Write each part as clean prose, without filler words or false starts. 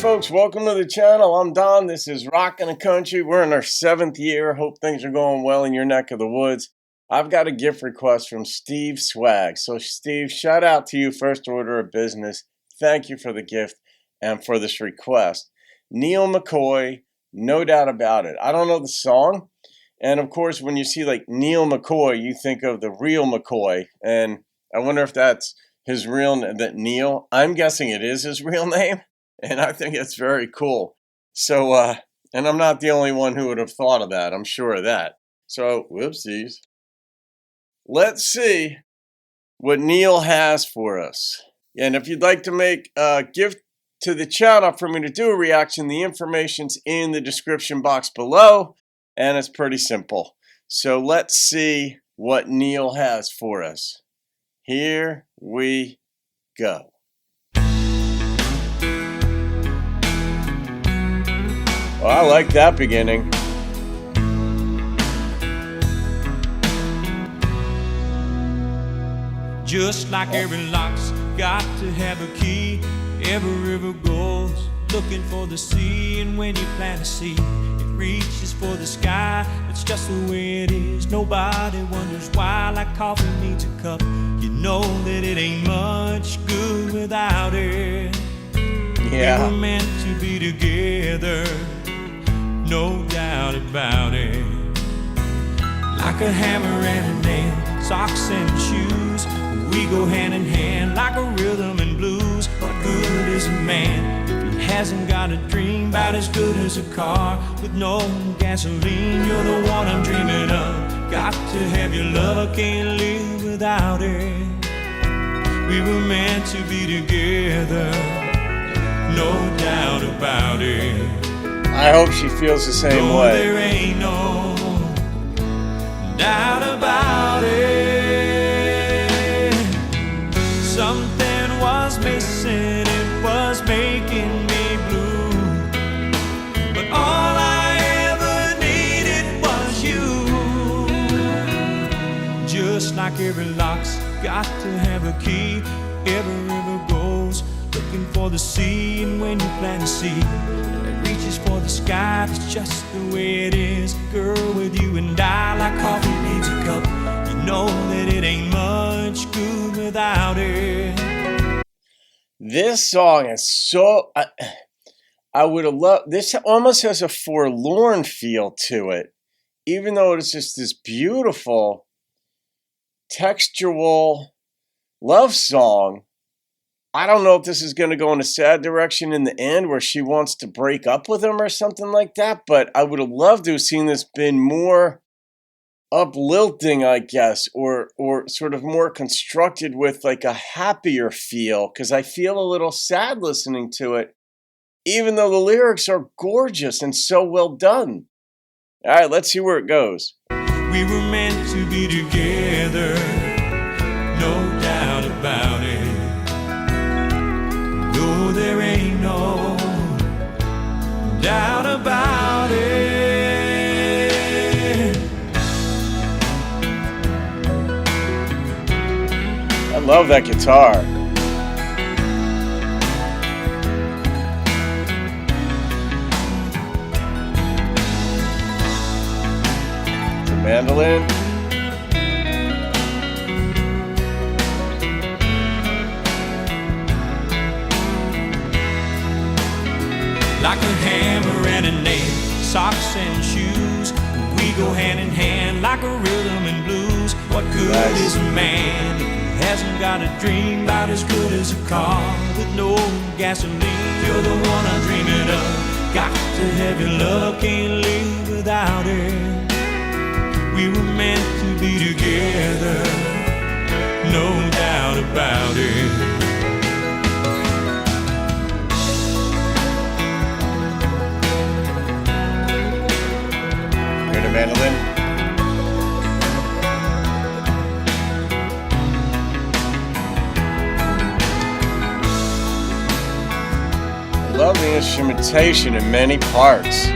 folks, welcome to the channel. I'm Don. This is Rockin' the Country. We're in our 7th year. Hope things are going well in your neck of the woods. I've got a gift request from Steve Swag. So Steve, shout out to you, first order of business. Thank you for the gift and for this request. Neal McCoy, no doubt about it. I don't know the song. And of course, when you see like Neal McCoy, you think of the real McCoy. And I wonder if that's his real name, that Neal. I'm guessing it is his real name. And I think it's very cool. So, and I'm not the only one who would have thought of that. I'm sure of that. So, whoopsies. Let's see what Neal has for us. And if you'd like to make a gift to the channel for me to do a reaction, the information's in the description box below. And it's pretty simple. So let's see what Neal has for us. Here we go. Well, I like that beginning. Just like every lock's got to have a key, every river goes looking for the sea, and when you plant a seed, it reaches for the sky. It's just the way it is. Nobody wonders why. Like coffee needs a cup, you know that it ain't much good without it. Yeah. We were meant to be together, no doubt about it. Like a hammer and a nail, socks and shoes, we go hand in hand like a rhythm and blues. What good is a man if he hasn't got a dream? About as good as a car with no gasoline. You're the one I'm dreaming of. Got to have your love, can't live without it. We were meant to be together, no doubt about it. I hope she feels the same way. There ain't no doubt about it. Something was missing, it was making me blue. But all I ever needed was you. Just like every lock's got to have a key, every river goes looking for the sea, and when you plant a seed, it reaches for the sky. It's just the way it is, girl, with you and I. Like coffee needs a cup, you know that it ain't much good without it. This song is so... I would have loved... This almost has a forlorn feel to it, even though it's just this beautiful, textual love song. I don't know if this is going to go in a sad direction in the end where she wants to break up with him or something like that, but I would have loved to have seen this been more uplifting, I guess, or sort of more constructed with like a happier feel, because I feel a little sad listening to it, even though the lyrics are gorgeous and so well done. All right, let's see where it goes. We were meant to be together, no doubt about it. No, there ain't no doubt about it. I love that guitar. The mandolin. Like a hammer and a nail, socks and shoes, we go hand in hand like a rhythm and blues. What good is a man if he hasn't got a dream? About as good as a car with no gasoline. You're the one I'm dreaming of. Got to have your love, can't live without it. We were meant to be together, no doubt about it. Hear the mandolin. I love the instrumentation in many parts.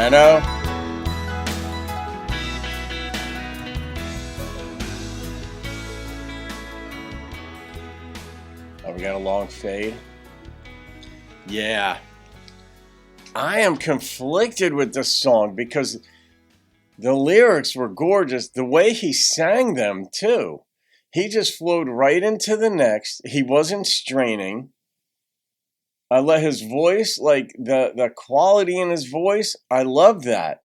I know. Oh, we got a long fade. Yeah. I am conflicted with this song because the lyrics were gorgeous. The way he sang them, too. He just flowed right into the next. He wasn't straining. I let his voice, like the quality in his voice, I love that.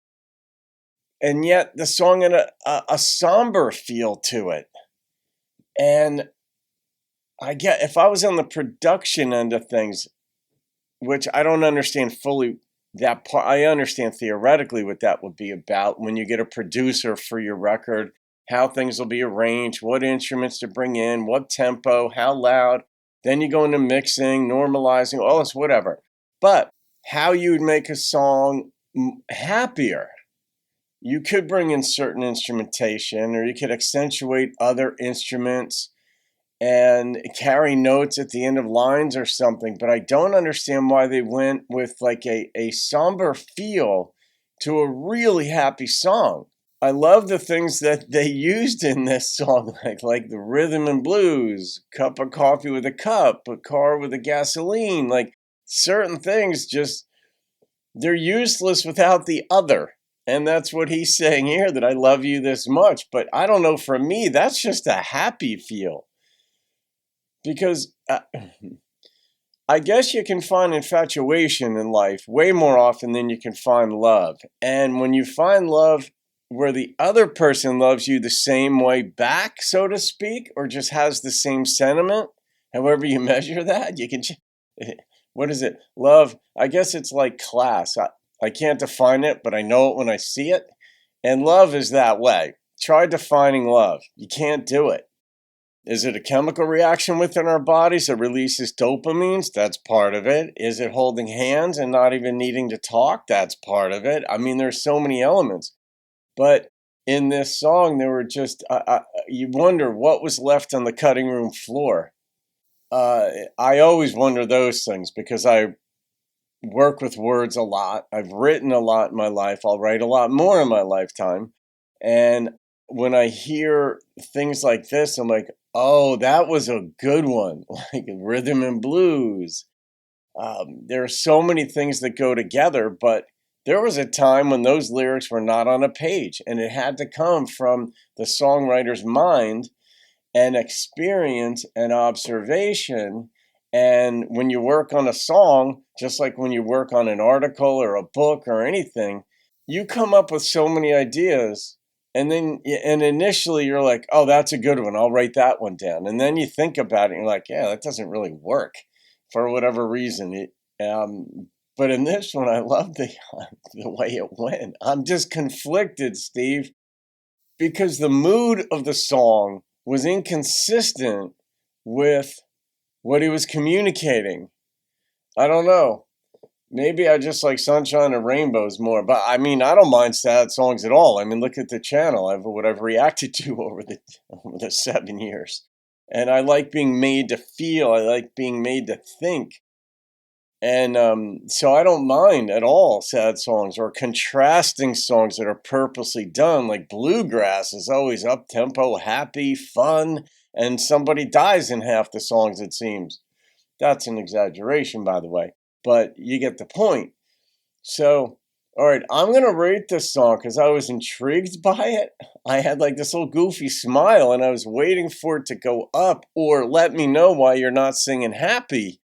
And yet the song had a somber feel to it. And I get, if I was on the production end of things, which I don't understand fully that part, I understand theoretically what that would be about when you get a producer for your record, how things will be arranged, what instruments to bring in, what tempo, how loud. Then you go into mixing, normalizing, all this, whatever. But how you would make a song happier. You could bring in certain instrumentation, or you could accentuate other instruments and carry notes at the end of lines or something. But I don't understand why they went with like a somber feel to a really happy song. I love the things that they used in this song, like the rhythm and blues, cup of coffee with a cup, a car with a gasoline, like certain things just, they're useless without the other. And that's what he's saying here, that I love you this much. But I don't know, for me, that's just a happy feel. Because I guess you can find infatuation in life way more often than you can find love. And when you find love where the other person loves you the same way back, so to speak, or just has the same sentiment, however you measure that, you can, what is it? Love, I guess it's like class. I can't define it, but I know it when I see it. And love is that way. Try defining love. You can't do it. Is it a chemical reaction within our bodies that releases dopamines? That's part of it. Is it holding hands and not even needing to talk? That's part of it. I mean, there's so many elements. But in this song, there were just, you wonder what was left on the cutting room floor. I always wonder those things because I work with words a lot. I've written a lot in my life. I'll write a lot more in my lifetime. And when I hear things like this, I'm like, oh, that was a good one. Like rhythm and blues. There are so many things that go together, but there was a time when those lyrics were not on a page, and it had to come from the songwriter's mind and experience and observation. And when you work on a song, just like when you work on an article or a book or anything, you come up with so many ideas. And initially you're like, oh, that's a good one. I'll write that one down. And then you think about it and you're like, yeah, that doesn't really work for whatever reason. But in this one, I love the way it went. I'm just conflicted, Steve, because the mood of the song was inconsistent with what he was communicating. I don't know. Maybe I just like sunshine and rainbows more. But I mean, I don't mind sad songs at all. I mean, look at the channel. What I've reacted to over the 7 years. And I like being made to feel. I like being made to think. And so I don't mind at all sad songs or contrasting songs that are purposely done. Like bluegrass is always up-tempo, happy, fun, and somebody dies in half the songs, it seems. That's an exaggeration, by the way, but you get the point. So, all right, I'm going to rate this song because I was intrigued by it. I had like this little goofy smile, and I was waiting for it to go up or let me know why you're not singing happy.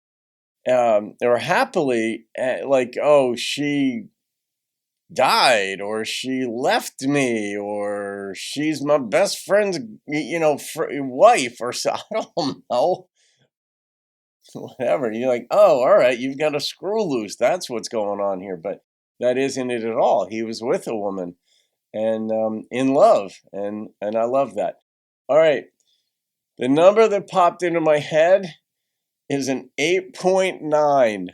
Or happily, like, oh, she died, or she left me, or she's my best friend's, wife, or so. I don't know. Whatever. You're like, oh, all right, you've got a screw loose. That's what's going on here. But that isn't it at all. He was with a woman and in love, and I love that. All right, the number that popped into my head is an 8.9,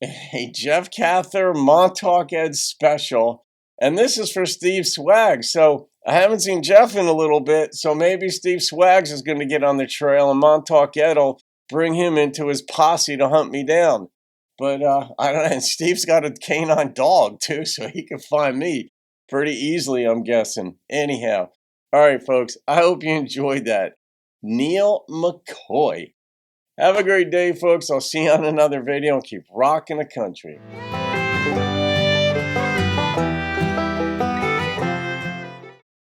a Jeff Cather Montauk Ed special. And this is for Steve Swags. So I haven't seen Jeff in a little bit, so maybe Steve Swags is going to get on the trail and Montauk Ed will bring him into his posse to hunt me down. But I don't know. And Steve's got a canine dog too, so he can find me pretty easily, I'm guessing. Anyhow, all right, folks. I hope you enjoyed that. Neal McCoy. Have a great day, folks. I'll see you on another video and keep rocking the country.